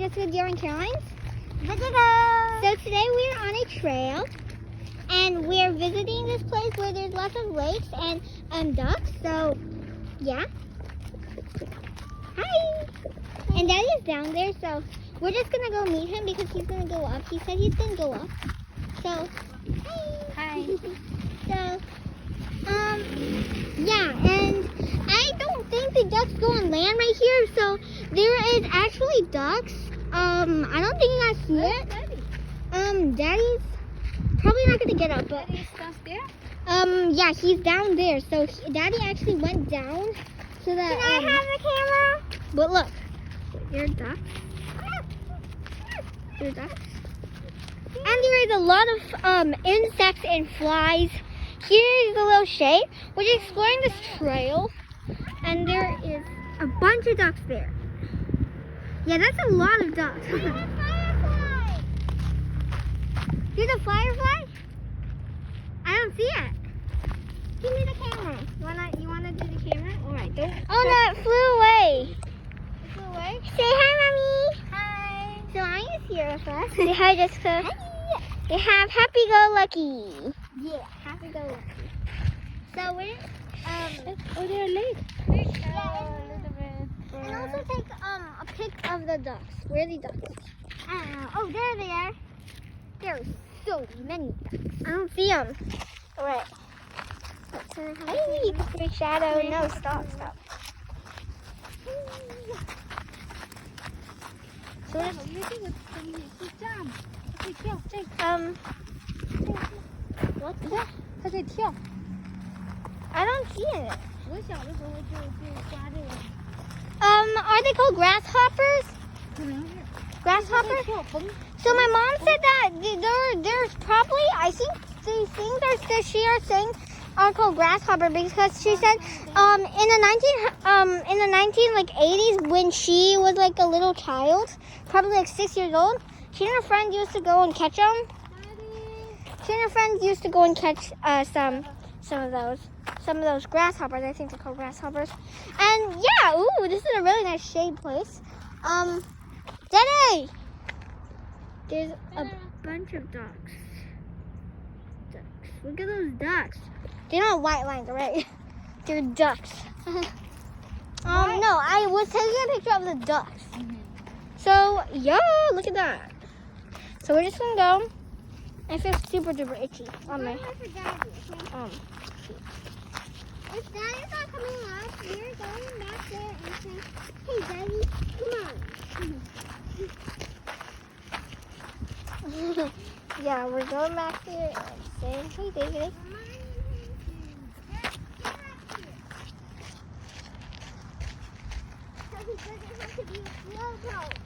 Jessica, Dear, and Caroline's. Jessica! So today we're on a trail, and we're visiting this place where there's lots of lakes and ducks. So, yeah. Hi! And Daddy's down there, so we're just gonna go meet him because he's gonna go up. He said he's gonna go up. So, hi! So, yeah, and I don't think the ducks go on land right here, so there is actually ducks. I don't think you guys see it. Daddy's probably not gonna get up, but Daddy's downstairs? yeah, he's down there. So Daddy actually went down so that. Can I have the camera? But look, there's ducks. There's ducks. And there is a lot of insects and flies. Here is a little shade. We're just exploring this trail, and there is a bunch of ducks there. Yeah, that's a lot of ducks. There's a firefly! There's a firefly? I don't see it. Give me the camera. You wanna do the camera? Alright, don't. Oh no, it flew away. It flew away? Say hi, Mommy. Hi! So Anya's here with us. Say hi, Jessica. Hi! We have Happy Go Lucky. Yeah, happy go lucky. So we're Oh, they're late. and also take a pic of the ducks. Where are the ducks? I don't know. Oh, there they are. There are so many ducks. I don't see them. Alright. Hey, big shadow. No, stop. So let's, what's that? 它可以跳。 I don't see it. 我小的时候就抓这个， Are they called grasshoppers? 可能是 Grasshoppers? 跳蹦。 So my mom said that there's probably, I think these things that she are saying are called grasshopper because she said in the 1980s when she was like a little child, probably like 6 years old, she and her friend used to go and catch them. She and her friends used to go and catch some of those grasshoppers. I think they're called grasshoppers. And yeah, ooh, this is a really nice shade place. Daddy, there's a bunch of ducks. Look at those ducks. They're not white lines, right? They're ducks. No, I was taking a picture of the ducks. So yeah, look at that. So we're just gonna go. I feel super duper itchy on my If Daddy's not coming up, we're going back there and saying, hey Daddy, come on. Yeah, we're going back there and saying, hey David.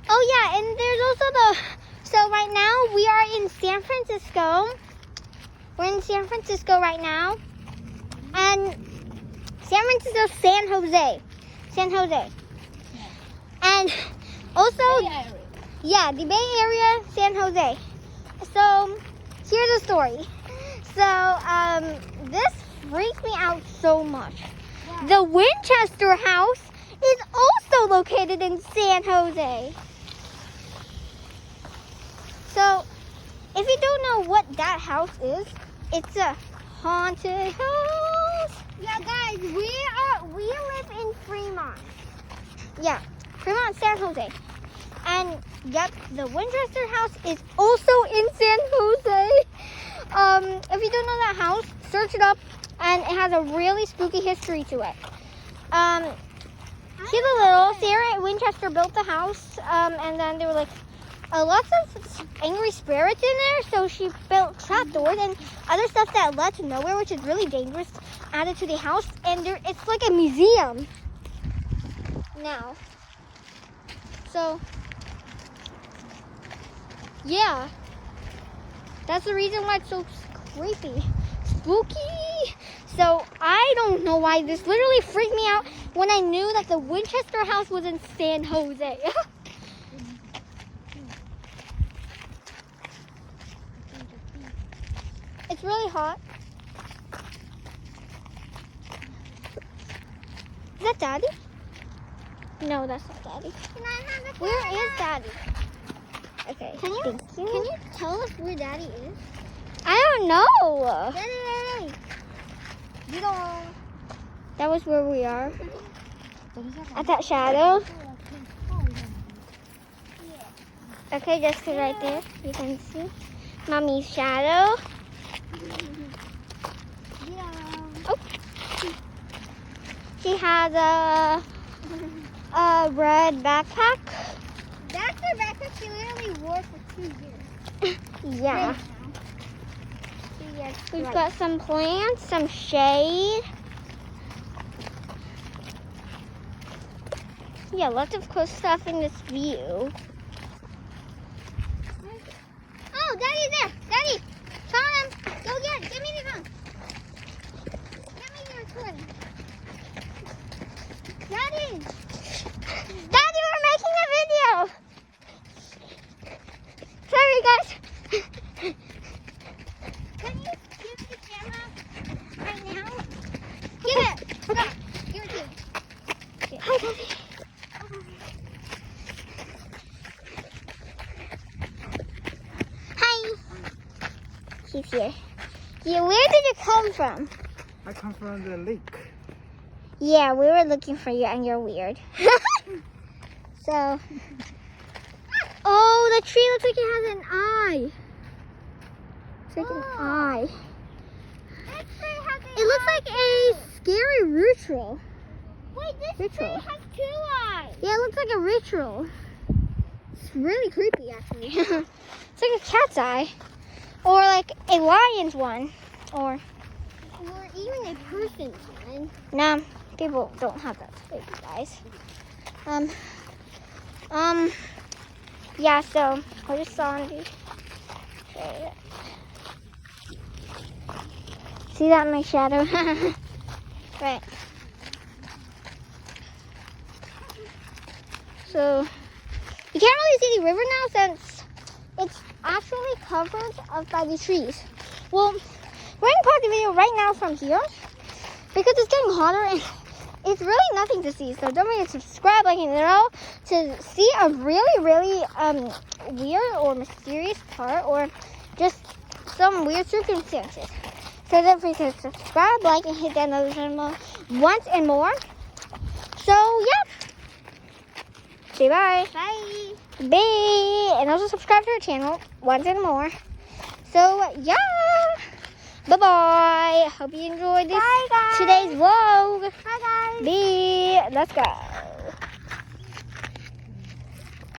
Oh yeah, and there's also so right now we are in San Francisco. We're in San Francisco right now. And San Francisco, San Jose. And also, yeah, the Bay Area, San Jose. So, here's a story. So, this freaked me out so much. Yeah. The Winchester House is also located in San Jose. So, if you don't know what that house is, it's a haunted house. Yeah, guys, we live in Fremont. Yeah, Fremont, San Jose. And yep, the Winchester House is also in San Jose. If you don't know that house, search it up, and it has a really spooky history to it. She's a little. Sarah Winchester built the house, and then there were like lots of angry spirits in there, so she built trapdoors and other stuff that led to nowhere, which is really dangerous, added to the house, and it's like a museum now. So, yeah, that's the reason why it's so creepy, spooky. So I don't know why this literally freaked me out when I knew that the Winchester House was in San Jose. It's really hot. Is that Daddy? No, that's not Daddy. Can I have the Where camera? is Daddy? Okay. Can you Thank you. can you tell us where Daddy is? I don't know. Daddy. You don't. That was where we are. At that shadow. Okay, just right there. You can see Mommy's shadow. Yeah. Oh. She has a red backpack. That's her backpack she literally wore for 2 years. Yeah. Right now. 2 years. We've Right. got some plants, some shade. Yeah, lots of cool stuff in this view. Oh, Daddy's there. Daddy, found him. Go get it. Give me the phone. Get me the recording. Daddy. Daddy, we're making a video. Sorry, guys. Can you give the camera right now? Give it. Stop. Give it to me. Hi, Daddy. Hi. He's here. Yeah, where did you come from? I come from the lake. Yeah, we were looking for you and you're weird. So, oh, the tree looks like it has an eye. It's like an eye. It looks like a scary ritual. Wait, this Ritual. tree has 2 eyes. Yeah, it looks like a ritual. It's really creepy, actually. It's like a cat's eye. Or like a lion's one. Or, Or even a person's one. no, people don't have that big eyes. Yeah, so I just saw on the. See that in my shadow? Right. So you can't really see the river now since it's actually covered up by the trees. Well, we're going to pause the video right now from here because it's getting hotter and it's really nothing to see. So don't forget to subscribe, like, and know to see a really, really weird or mysterious part or just some weird circumstances. So don't forget to subscribe, like, and hit that notification bell once and more. So yeah. Say bye. Bye. Bye. And also subscribe to our channel once and more. So yeah. Bye-bye. Hope you enjoyed this Bye, guys. today's vlog. Bye, guys. Bye. Let's go.